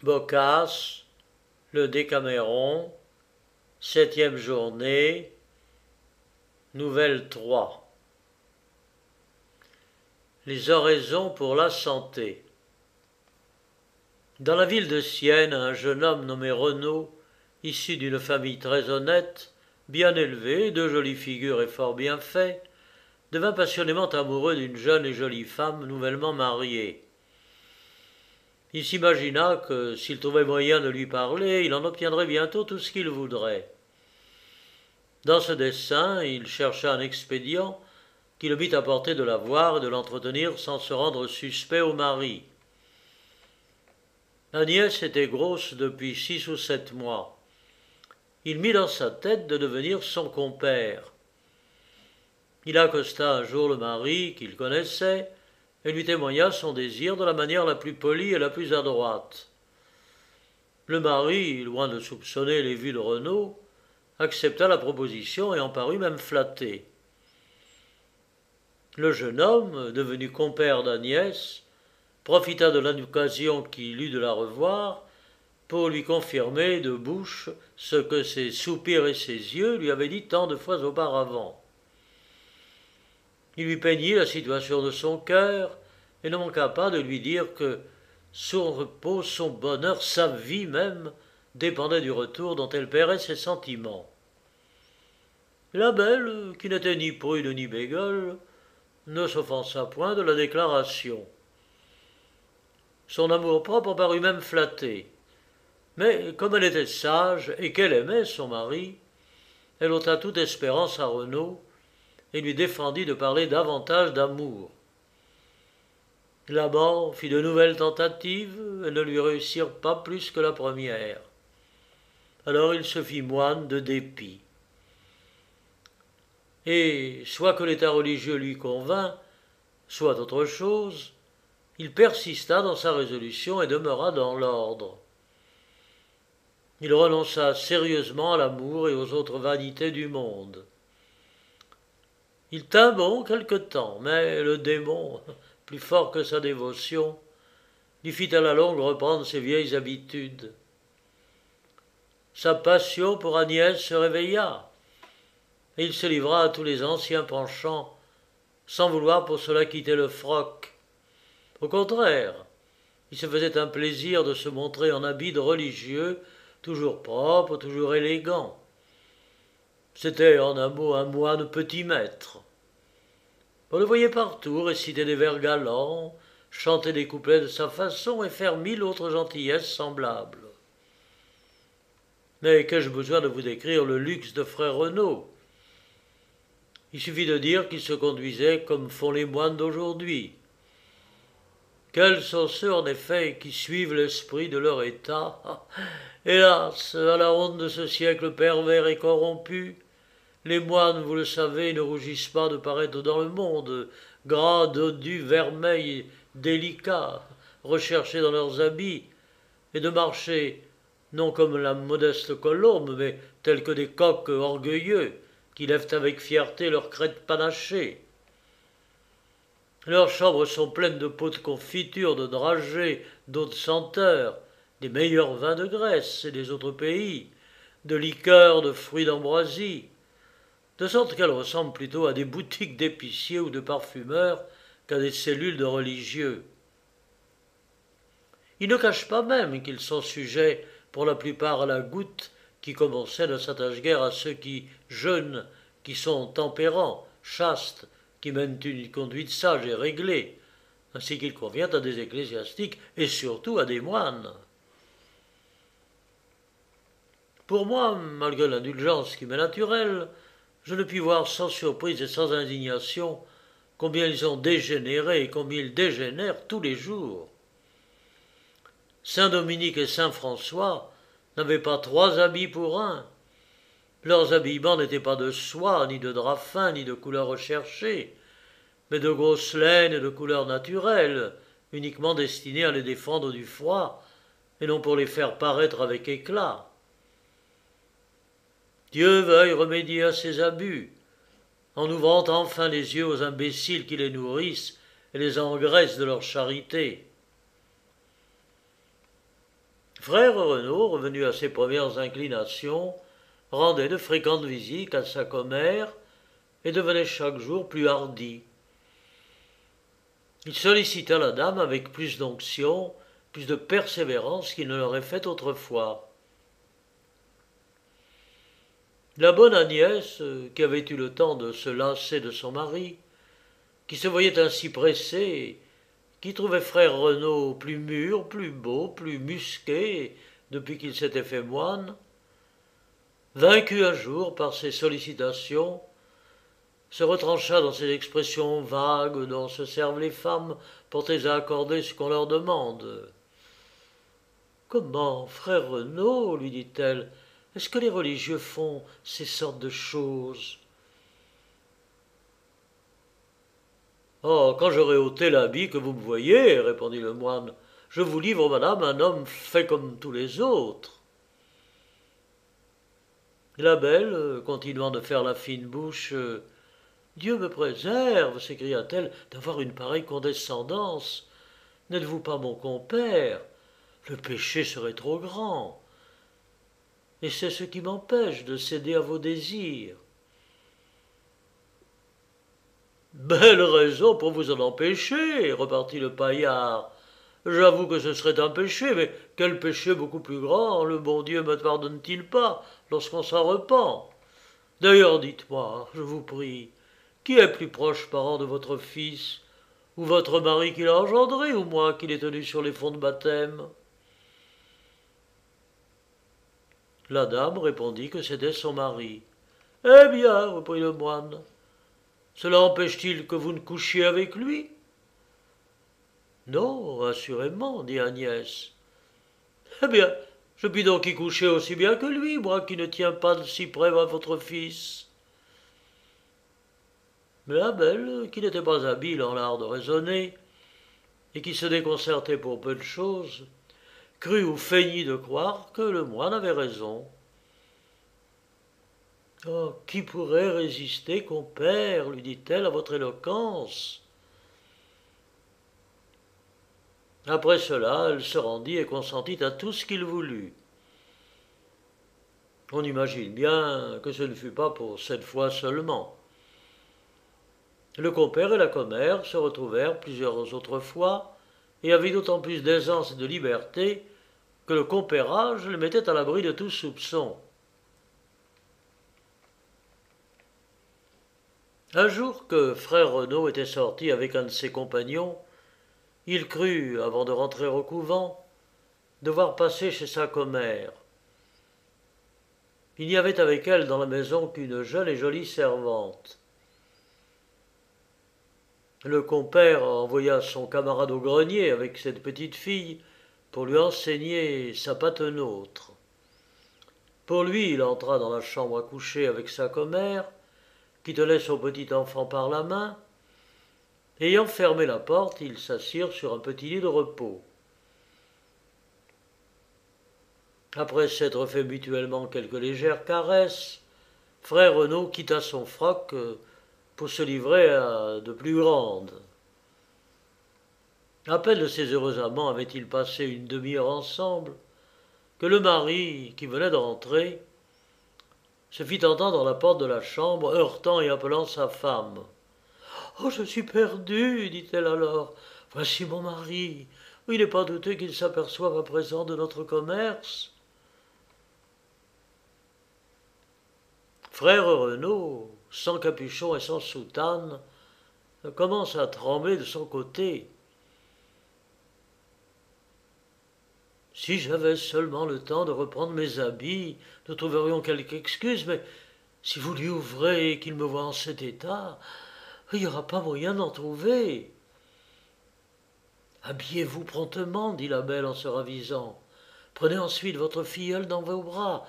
Boccace, le Décaméron, 7e journée, nouvelle 3. Les oraisons pour la santé. Dans la ville de Sienne, un jeune homme nommé Renaud, issu d'une famille très honnête, bien élevé, de jolies figures et fort bien fait, devint passionnément amoureux d'une jeune et jolie femme nouvellement mariée. Il s'imagina que, s'il trouvait moyen de lui parler, il en obtiendrait bientôt tout ce qu'il voudrait. Dans ce dessein, il chercha un expédient qui le mit à portée de la voir et de l'entretenir sans se rendre suspect au mari. Agnès était grosse depuis 6 ou 7 mois. Il mit dans sa tête de devenir son compère. Il accosta un jour le mari qu'il connaissait et lui témoigna son désir de la manière la plus polie et la plus adroite. Le mari, loin de soupçonner les vues de Renaud, accepta la proposition et en parut même flatté. Le jeune homme, devenu compère d'Agnès, profita de l'occasion qu'il eut de la revoir pour lui confirmer de bouche ce que ses soupirs et ses yeux lui avaient dit tant de fois auparavant. Il lui peignit la situation de son cœur et ne manqua pas de lui dire que son repos, son bonheur, sa vie même, dépendait du retour dont elle paierait ses sentiments. La belle, qui n'était ni prude ni bégueule, ne s'offensa point de la déclaration. Son amour-propre parut même flatté. Mais comme elle était sage et qu'elle aimait son mari, elle ôta toute espérance à Renaud et lui défendit de parler davantage d'amour. L'amant fit de nouvelles tentatives et ne lui réussirent pas plus que la première. Alors il se fit moine de dépit. Et, soit que l'état religieux lui convint, soit autre chose, il persista dans sa résolution et demeura dans l'ordre. Il renonça sérieusement à l'amour et aux autres vanités du monde. Il tint bon quelque temps, mais le démon, plus fort que sa dévotion, lui fit à la longue reprendre ses vieilles habitudes. Sa passion pour Agnès se réveilla, et il se livra à tous les anciens penchants, sans vouloir pour cela quitter le froc. Au contraire, il se faisait un plaisir de se montrer en habit de religieux, toujours propre, toujours élégant. C'était en un mot un moine petit maître. On le voyait partout réciter des vers galants, chanter des couplets de sa façon et faire 1000 autres gentillesses semblables. Mais qu'ai-je besoin de vous décrire le luxe de frère Renaud? Il suffit de dire qu'il se conduisait comme font les moines d'aujourd'hui. Quels sont ceux, en effet, qui suivent l'esprit de leur état? Hélas, à la honte de ce siècle pervers et corrompu, les moines, vous le savez, ne rougissent pas de paraître dans le monde, gras, dodus, vermeils, délicats, recherchés dans leurs habits, et de marcher, non comme la modeste colombe, mais tels que des coqs orgueilleux, qui lèvent avec fierté leur crête panachée. Leurs chambres sont pleines de pots de confiture, de dragées, d'eau de senteur, des meilleurs vins de Grèce et des autres pays, de liqueurs, de fruits d'ambroisie, de sorte qu'elles ressemblent plutôt à des boutiques d'épiciers ou de parfumeurs qu'à des cellules de religieux. Ils ne cachent pas même qu'ils sont sujets pour la plupart à la goutte, qui, comme on sait, ne s'attache guère à ceux qui jeûnent, qui sont tempérants, chastes, qui mènent une conduite sage et réglée, ainsi qu'il convient à des ecclésiastiques et surtout à des moines. Pour moi, malgré l'indulgence qui m'est naturelle, je ne puis voir sans surprise et sans indignation combien ils ont dégénéré et combien ils dégénèrent tous les jours. Saint Dominique et Saint François n'avaient pas 3 habits pour un. Leurs habillements n'étaient pas de soie, ni de drap fin, ni de couleur recherchée, mais de grosses laines et de couleurs naturelles, uniquement destinées à les défendre du froid, et non pour les faire paraître avec éclat. Dieu veuille remédier à ces abus, en ouvrant enfin les yeux aux imbéciles qui les nourrissent et les engraissent de leur charité. Frère Renaud, revenu à ses premières inclinations, rendait de fréquentes visites à sa commère et devenait chaque jour plus hardi. Il sollicita la dame avec plus d'onction, plus de persévérance qu'il ne l'aurait fait autrefois. La bonne Agnès, qui avait eu le temps de se lasser de son mari, qui se voyait ainsi pressée, qui trouvait frère Renaud plus mûr, plus beau, plus musqué depuis qu'il s'était fait moine, vaincu un jour par ses sollicitations, se retrancha dans ces expressions vagues dont se servent les femmes portées à accorder ce qu'on leur demande. « Comment, frère Renaud, lui dit-elle, est-ce que les religieux font ces sortes de choses ?»« Oh, quand j'aurai ôté l'habit que vous me voyez, répondit le moine, je vous livre, madame, un homme fait comme tous les autres. » La belle, continuant de faire la fine bouche, Dieu me préserve, s'écria-t-elle, d'avoir une pareille condescendance. N'êtes-vous pas mon compère? Le péché serait trop grand. Et c'est ce qui m'empêche de céder à vos désirs. Belle raison pour vous en empêcher, repartit le paillard. J'avoue que ce serait un péché, mais quel péché beaucoup plus grand le bon Dieu me pardonne-t-il pas lorsqu'on s'en repent? D'ailleurs, dites-moi, je vous prie, qui est plus proche parent de votre fils, ou votre mari qui l'a engendré, ou moi qui l'ai tenu sur les fonds de baptême? La dame répondit que c'était son mari. Eh bien, reprit le moine, cela empêche-t-il que vous ne couchiez avec lui? Non, assurément, dit Agnès. Eh bien, je puis donc y coucher aussi bien que lui, moi qui ne tiens pas de si près à votre fils. Mais la belle, qui n'était pas habile en l'art de raisonner, et qui se déconcertait pour peu de choses, crut ou feignit de croire que le moine avait raison. « Oh, qui pourrait résister, compère, lui dit-elle, à votre éloquence ?» Après cela, elle se rendit et consentit à tout ce qu'il voulut. On imagine bien que ce ne fut pas pour cette fois seulement. Le compère et la commère se retrouvèrent plusieurs autres fois, et avec d'autant plus d'aisance et de liberté que le compérage les mettait à l'abri de tout soupçon. Un jour que frère Renaud était sorti avec un de ses compagnons, il crut, avant de rentrer au couvent, devoir passer chez sa commère. Il n'y avait avec elle dans la maison qu'une jeune et jolie servante. Le compère envoya son camarade au grenier avec cette petite fille pour lui enseigner sa patenôtre. Pour lui, il entra dans la chambre à coucher avec sa commère, qui tenait son petit enfant par la main. Ayant fermé la porte, ils s'assirent sur un petit lit de repos. Après s'être fait mutuellement quelques légères caresses, frère Renaud quitta son froc pour se livrer à de plus grandes. À peine de ces heureux amants avaient-ils passé une demi-heure ensemble que le mari, qui venait d'entrer, se fit entendre à la porte de la chambre, heurtant et appelant sa femme. « Oh, je suis perdue, dit-elle alors. Voici mon mari. Il n'est pas douteux qu'il s'aperçoive à présent de notre commerce. » Frère Renaud, sans capuchon et sans soutane, commence à trembler de son côté. « Si j'avais seulement le temps de reprendre mes habits, nous trouverions quelque excuse, mais si vous lui ouvrez et qu'il me voit en cet état, il n'y aura pas moyen d'en trouver. »« Habillez-vous promptement, dit la belle en se ravisant. Prenez ensuite votre filleule dans vos bras,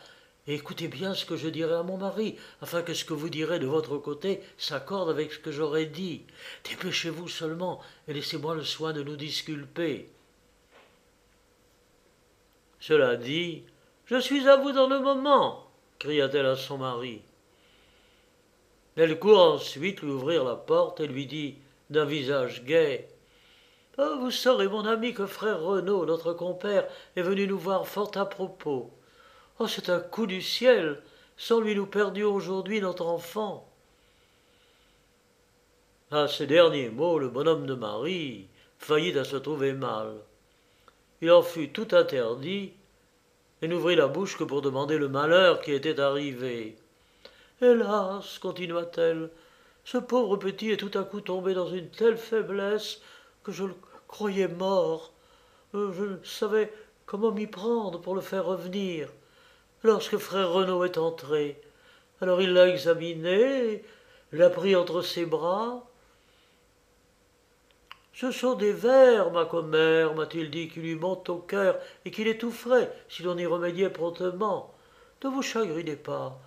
et écoutez bien ce que je dirai à mon mari, afin que ce que vous direz de votre côté s'accorde avec ce que j'aurai dit. Dépêchez-vous seulement, et laissez-moi le soin de nous disculper. » Cela dit, « Je suis à vous dans le moment, » cria-t-elle à son mari. Elle court ensuite lui ouvrir la porte et lui dit d'un visage gai, Ah, vous saurez, mon ami, que frère Renaud, notre compère, est venu nous voir fort à propos. Oh, c'est un coup du ciel. Sans lui, nous perdions aujourd'hui notre enfant. » À ces derniers mots, le bonhomme de Marie faillit à se trouver mal. Il en fut tout interdit et n'ouvrit la bouche que pour demander le malheur qui était arrivé. Hélas, continua-t-elle, ce pauvre petit est tout à coup tombé dans une telle faiblesse que je le croyais mort. Je ne savais comment m'y prendre pour le faire revenir. Lorsque frère Renaud est entré, alors il l'a examiné, l'a pris entre ses bras. Ce sont des vers, ma commère, m'a-t-il dit, qui lui montent au cœur et qui l'étoufferaient si l'on y remédiait promptement. Ne vous chagrinez pas.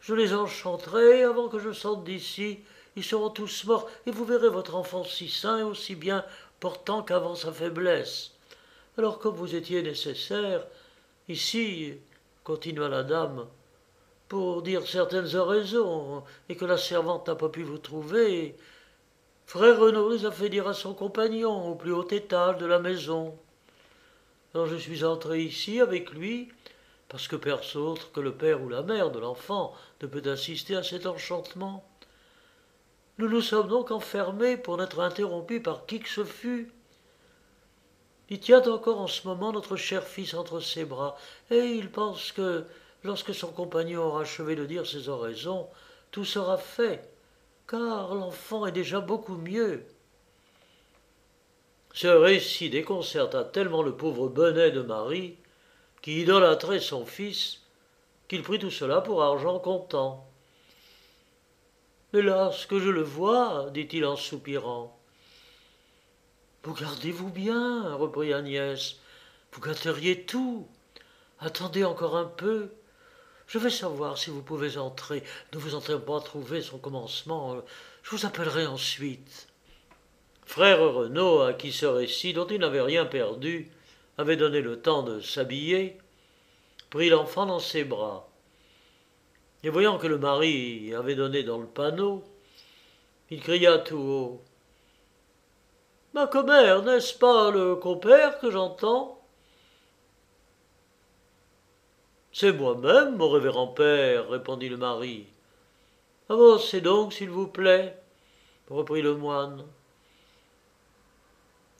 Je les enchanterai avant que je sorte d'ici. Ils seront tous morts, et vous verrez votre enfant si sain et aussi bien portant qu'avant sa faiblesse. Alors, comme vous étiez nécessaire, ici, continua la dame, pour dire certaines oraisons, et que la servante n'a pas pu vous trouver, frère Renaud les a fait dire à son compagnon, au plus haut étage de la maison. Alors je suis entré ici avec lui, parce que personne autre que le père ou la mère de l'enfant ne peut assister à cet enchantement. Nous nous sommes donc enfermés pour n'être interrompus par qui que ce fût. Il tient encore en ce moment notre cher fils entre ses bras, et il pense que, lorsque son compagnon aura achevé de dire ses oraisons, tout sera fait, car l'enfant est déjà beaucoup mieux. Ce récit déconcerta tellement le pauvre bonnet de Marie, qui idolâtrait son fils, qu'il prit tout cela pour argent comptant. « Hélas, que je le vois, dit-il en soupirant. »« Vous gardez-vous bien, reprit Agnès, vous gâteriez tout. Attendez encore un peu. Je vais savoir si vous pouvez entrer. Ne vous entrez pas trouver son commencement. Je vous appellerai ensuite. » Frère Renaud, à qui ce récit, dont il n'avait rien perdu, avait donné le temps de s'habiller, prit l'enfant dans ses bras. Et voyant que le mari avait donné dans le panneau, il cria tout haut. « Ma commère, n'est-ce pas le compère que j'entends ?»« C'est moi-même, mon révérend père, répondit le mari. »« Avancez donc, s'il vous plaît, reprit le moine.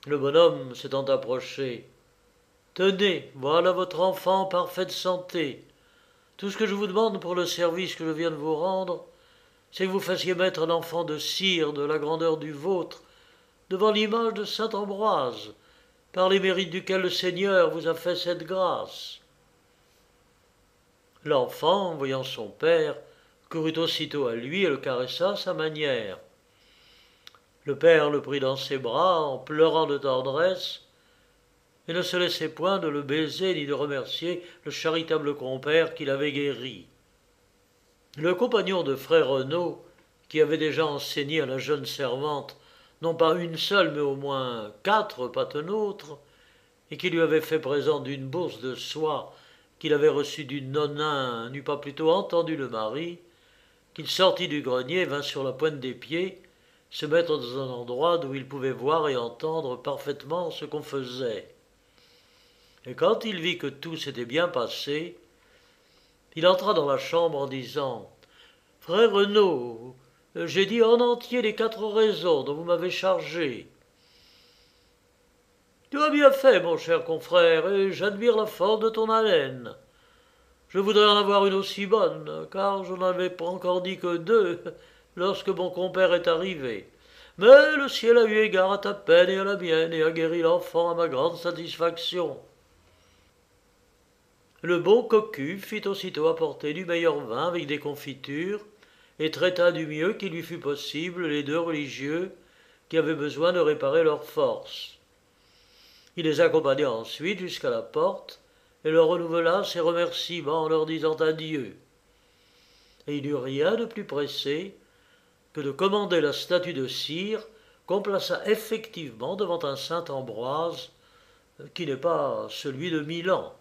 Le bonhomme s'étant approché. « Tenez, voilà votre enfant en parfaite santé. Tout ce que je vous demande pour le service que je viens de vous rendre, c'est que vous fassiez mettre l'enfant de cire de la grandeur du vôtre devant l'image de saint Ambroise, par les mérites duquel le Seigneur vous a fait cette grâce. » L'enfant, voyant son père, courut aussitôt à lui et le caressa à sa manière. Le père le prit dans ses bras en pleurant de tendresse, et ne se laissait point de le baiser ni de remercier le charitable compère qui l'avait guéri. Le compagnon de frère Renaud, qui avait déjà enseigné à la jeune servante non pas une seule, mais au moins 4 patenôtres, et qui lui avait fait présent d'une bourse de soie qu'il avait reçue du nonain, n'eut pas plutôt entendu le mari, qu'il sortit du grenier et vint sur la pointe des pieds se mettre dans un endroit d'où il pouvait voir et entendre parfaitement ce qu'on faisait. Et quand il vit que tout s'était bien passé, il entra dans la chambre en disant « Frère Renaud, j'ai dit en entier les 4 raisons dont vous m'avez chargé. » « Tu as bien fait, mon cher confrère, et j'admire la force de ton haleine. Je voudrais en avoir une aussi bonne, car je n'en avais pas encore dit que 2 lorsque mon compère est arrivé. Mais le ciel a eu égard à ta peine et à la mienne, et a guéri l'enfant à ma grande satisfaction. » Le bon cocu fit aussitôt apporter du meilleur vin avec des confitures, et traita du mieux qu'il lui fut possible les 2 religieux qui avaient besoin de réparer leurs forces. Il les accompagna ensuite jusqu'à la porte, et leur renouvela ses remerciements en leur disant adieu. Et il n'eut rien de plus pressé que de commander la statue de cire qu'on plaça effectivement devant un saint Ambroise, qui n'est pas celui de Milan.